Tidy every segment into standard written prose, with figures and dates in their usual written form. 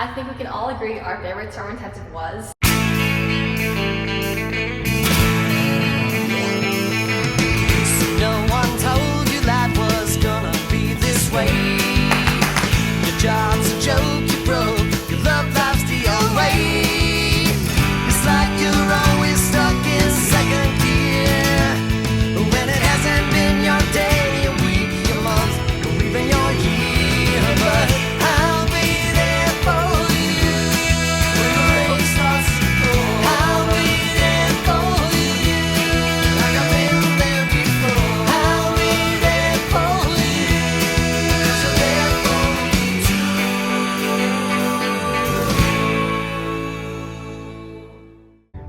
I think we can all agree our favorite summer intensive was No one told you life was gonna be this way. Your job's a joke, you broke, your love life's the old way. It's like you're always stuck in second gear when it hasn't been your day, your week, your month, or even your year. But I'll be there for you when the rain starts to pour. I'll be there for you like I've been there before. I'll be there for you 'cause you're there for me too.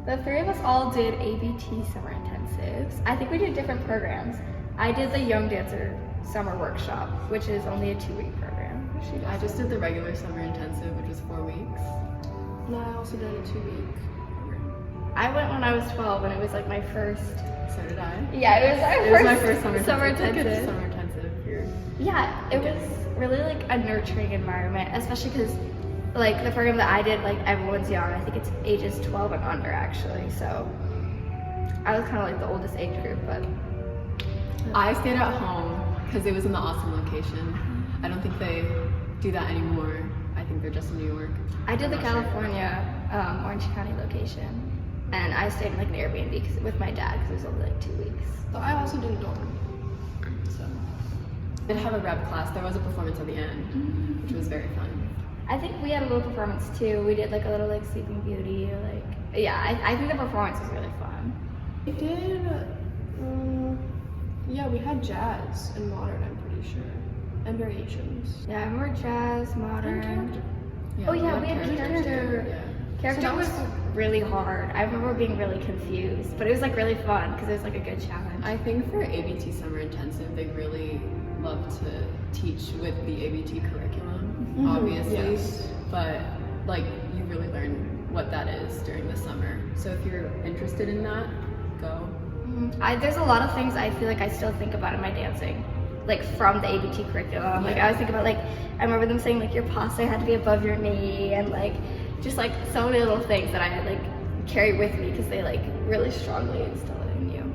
the three of us all did ABT summer intensives. I think we did different programs. I did the Young Dancer summer workshop, which is only a 2-week program. I just did the regular summer intensive, which was 4 weeks. No, I also did a 2-week program. I went when I was 12 and it was like my first. So did I. Yeah, it was It was my first summer summer intensive. It's like a intensive. summer intensive here. Yeah, it was really like a nurturing environment, especially because like the program that I did, like everyone's young. I think it's ages 12 and under actually. So I was kind of like the oldest age group, but I stayed at home because it was in the Austin location. I don't think they do that anymore. I think they're just in New York. I did the I'm not sure. California, Orange County location, and I stayed in like an Airbnb with my dad because it was only like 2 weeks. So I also did a dorm. So Did have a rep class. There was a performance at the end, which was very fun. I think we had a little performance too. We did like a little like Sleeping Beauty, like yeah. I think the performance was really fun. we did, yeah, we had jazz and modern, I'm pretty sure, and variations. Yeah, I remember jazz, modern. Yeah, Oh yeah, we had character. Yeah. Character So that was was- really hard. I remember being really confused, but it was like really fun because it was like a good challenge. I think for ABT Summer Intensive, they really love to teach with the ABT curriculum, obviously, Yes. but like you really learn what that is during the summer. So if you're interested in that, go. There's a lot of things I feel like I still think about in my dancing, like from the ABT curriculum. Like I always think about like, I remember them saying like your posture had to be above your knee and like, just like so many little things that I like carry with me because they like really strongly instill it in you.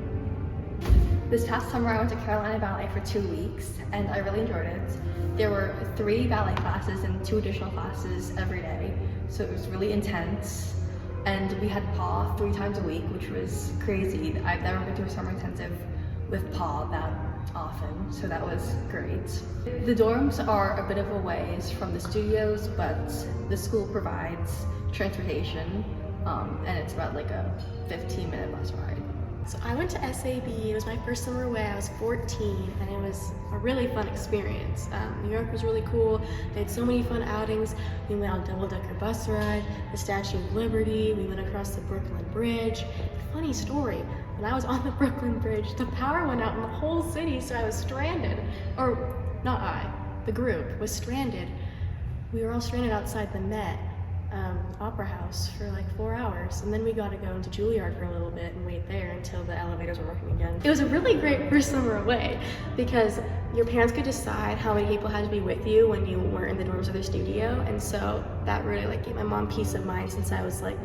This past summer I went to Carolina Ballet for 2 weeks and I really enjoyed it. There were 3 ballet classes and 2 additional classes every day, so it was really intense. And we had PAW 3 times a week, which was crazy. I've never been to a summer intensive with PAW that often, so that was great. The dorms are a bit of a ways from the studios, but the school provides transportation, and it's about like a 15-minute bus ride. So I went to SAB, it was my first summer away, I was 14, and it was a really fun experience. New York was really cool, they had so many fun outings. We went on a double-decker bus ride, the Statue of Liberty, we went across the Brooklyn Bridge. Funny story, when I was on the Brooklyn Bridge, the power went out in the whole city, so I was stranded. Or, not I, the group was stranded. We were all stranded outside the Met. Opera House for like 4 hours, and then we got to go into Juilliard for a little bit and wait there until the elevators were working again. It was a really great first summer away because your parents could decide how many people had to be with you when you weren't in the dorms or the studio, and so that really like gave my mom peace of mind since I was like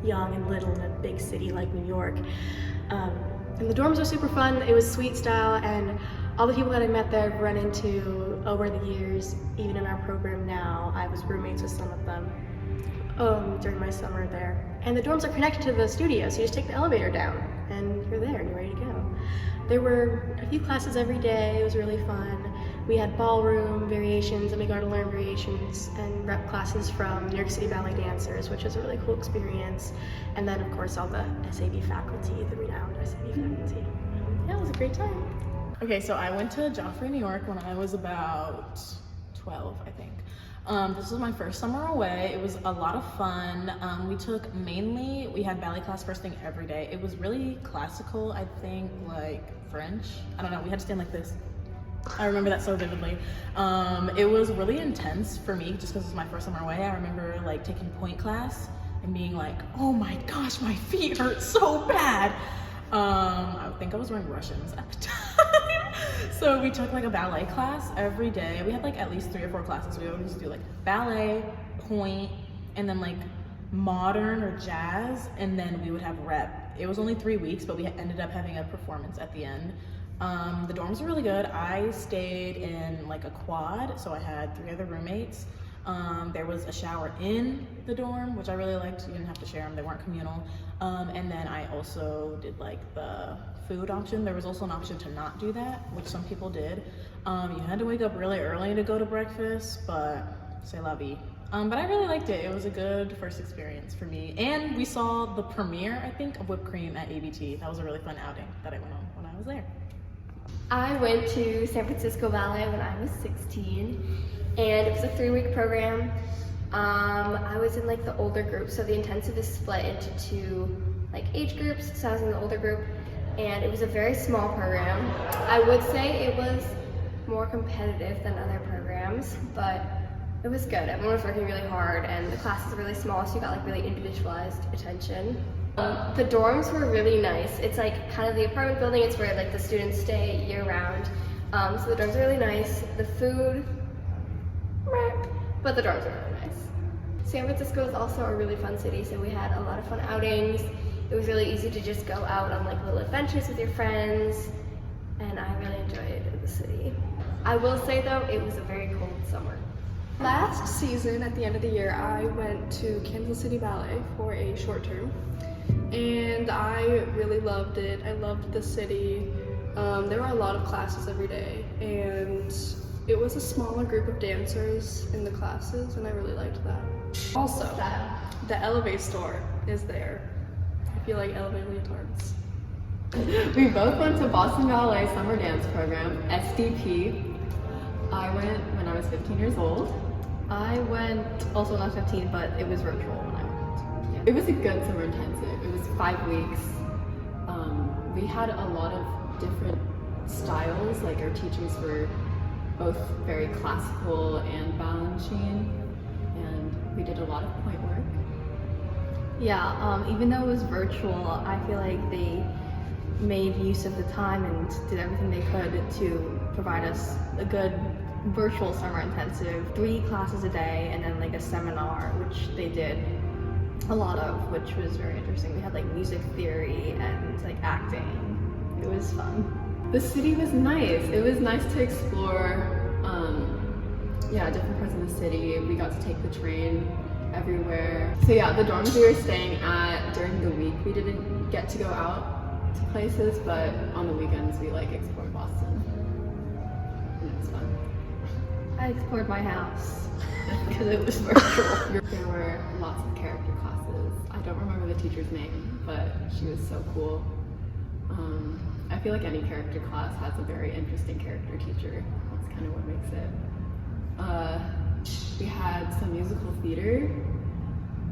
young and little in a big city like New York. And the dorms were super fun. It was suite style, and all the people that I met there I've run into over the years, even in our program now. I was roommates with some of them during my summer there. And the dorms are connected to the studio, so you just take the elevator down and you're there and you're ready to go. There were a few classes every day, it was really fun. We had ballroom variations and we got to learn variations and rep classes from New York City ballet dancers, which was a really cool experience. And then of course all the SAB faculty, the renowned SAB faculty. Yeah, it was a great time. Okay, so I went to Joffrey, New York when I was about 12, I think. This was my first summer away. It was a lot of fun. We had ballet class first thing every day. It was really classical, I think, like French. I don't know, we had to stand like this. I remember that so vividly. It was really intense for me just because it was my first summer away. I remember like taking point class and being like, oh my gosh, my feet hurt so bad. I think I was wearing Russians at the time. So we took like a ballet class every day. We had like at least 3 or 4 classes. We always do like ballet, point, and then like modern or jazz, and then we would have rep. It was only 3 weeks, but we ended up having a performance at the end. The dorms were really good. I stayed in like a quad, so I had 3 other roommates. There was a shower in the dorm, which I really liked. You didn't have to share them, they weren't communal. And then I also did like the food option. There was also an option to not do that, which some people did. You had to wake up really early to go to breakfast, but c'est la vie. But I really liked it. It was a good first experience for me. And we saw the premiere, I think, of Whipped Cream at ABT. That was a really fun outing that I went on when I was there. I went to San Francisco Ballet when I was 16, and it was a 3-week program. I was in like the older group, so the intensive is split into 2 like age groups, so I was in the older group, and it was a very small program. I would say it was more competitive than other programs, but it was good. Everyone was working really hard, and the classes were really small, so you got like really individualized attention. The dorms were really nice. It's like kind of the apartment building. It's where like the students stay year round. So the dorms are really nice. The food, meh, but the dorms are really nice. San Francisco is also a really fun city, so we had a lot of fun outings. It was really easy to just go out on like little adventures with your friends, and I really enjoyed the city. I will say though, it was a very cold summer. Last season, at the end of the year, I went to Kansas City Ballet for a short term, and I really loved it. I loved the city. There were a lot of classes every day, and it was a smaller group of dancers in the classes, and I really liked that. Also, the Elevate store is there. If you like Elevate leotards. We both went to Boston Ballet Summer Dance Program, SDP. I went when I was 15 years old. I went also when I was 15, but it was virtual when I went. Yeah. It was a good summer intensive. It was 5 weeks. We had a lot of different styles. Like our teachers were both very classical and Balanchine, and we did a lot of point work. Yeah, even though it was virtual, I feel like they made use of the time and did everything they could to provide us a good virtual summer intensive, 3 classes a day, and then like a seminar, which they did a lot of, which was very interesting. We had like music theory and like acting. It was fun. The city was nice. It was nice to explore, different parts of the city. We got to take the train everywhere. So yeah, the dorms we were staying at during the week, we didn't get to go out to places, but on the weekends we like explored Boston. And it was fun. I explored my house because it was virtual. There were lots of character classes. I don't remember the teacher's name, but she was so cool. I feel like any character class has a very interesting character teacher. That's kind of what makes it. We had some musical theater.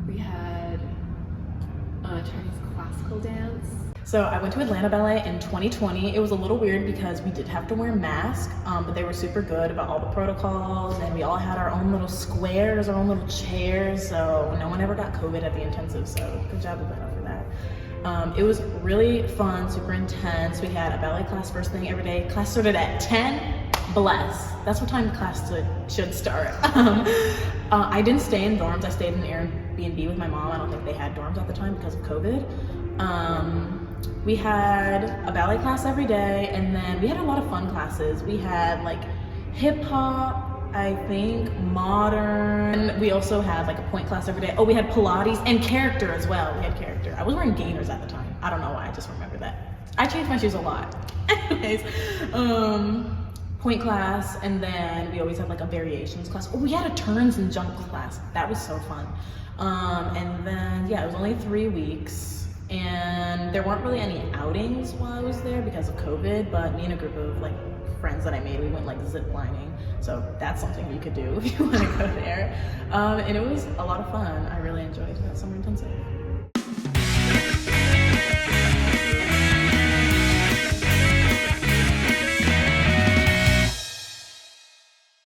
We had Chinese classical dance. So I went to Atlanta Ballet in 2020. It was a little weird because we did have to wear masks, but they were super good about all the protocols, and we all had our own little squares, our own little chairs, so no one ever got COVID at the intensive, so good job Atlanta for that. It was really fun, super intense. We had a ballet class first thing every day. Class started at 10. Bless. That's what time class should start. I didn't stay in dorms. I stayed in Airbnb with my mom. I don't think they had dorms at the time because of COVID. We had a ballet class every day, and then we had a lot of fun classes. We had like hip hop, I think, modern. We also had like a point class every day. Oh, we had Pilates and character as well. We had character. I was wearing gainers at the time. I don't know why, I just remember that. I changed my shoes a lot. Anyways, point class, and then we always had like a variations class. Oh, we had a turns and jump class. That was so fun. And then, yeah, it was only 3 weeks, and there weren't really any outings while I was there because of COVID, but me and a group of like friends that I made, we went like zip lining. So that's something you could do if you want to go there. And it was a lot of fun. I really enjoyed that summer intensive.